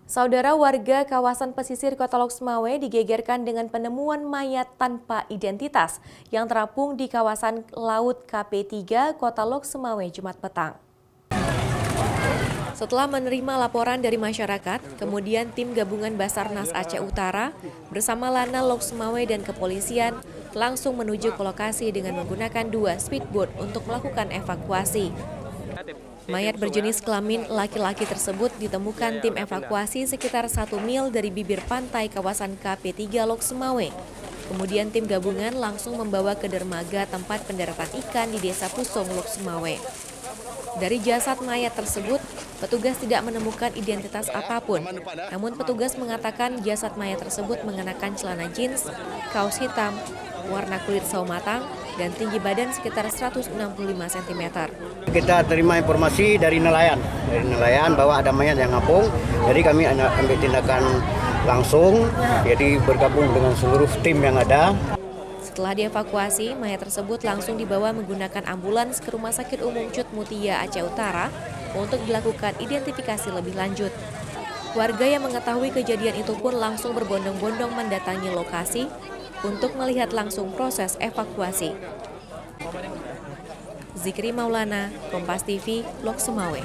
Saudara warga kawasan pesisir Kota Lok Sumawe digegerkan dengan penemuan mayat tanpa identitas yang terapung di kawasan Laut KP3 Kota Lok Sumawe Jumat petang. Setelah menerima laporan dari masyarakat, kemudian tim gabungan Basarnas Aceh Utara bersama Lanal Lok Sumawe dan kepolisian langsung menuju ke lokasi dengan menggunakan 2 speedboat untuk melakukan evakuasi. Mayat berjenis kelamin laki-laki tersebut ditemukan tim evakuasi sekitar 1 mil dari bibir pantai kawasan KP3 Lok Sumawe. Kemudian tim gabungan langsung membawa ke dermaga tempat pendaratan ikan di Desa Pusong, Lok Sumawe. Dari jasad mayat tersebut, petugas tidak menemukan identitas apapun. Namun petugas mengatakan jasad mayat tersebut mengenakan celana jeans, kaos hitam, warna kulit sawo matang, dan tinggi badan sekitar 165 cm. Kita terima informasi dari nelayan bahwa ada mayat yang ngapung, jadi kami ambil tindakan langsung, jadi bergabung dengan seluruh tim yang ada. Setelah dievakuasi, mayat tersebut langsung dibawa menggunakan ambulans ke Rumah Sakit Umum Cut Mutia Aceh Utara untuk dilakukan identifikasi lebih lanjut. Warga yang mengetahui kejadian itu pun langsung berbondong-bondong mendatangi lokasi untuk melihat langsung proses evakuasi. Zikri Maulana, Kompas TV, Lok Sumawe.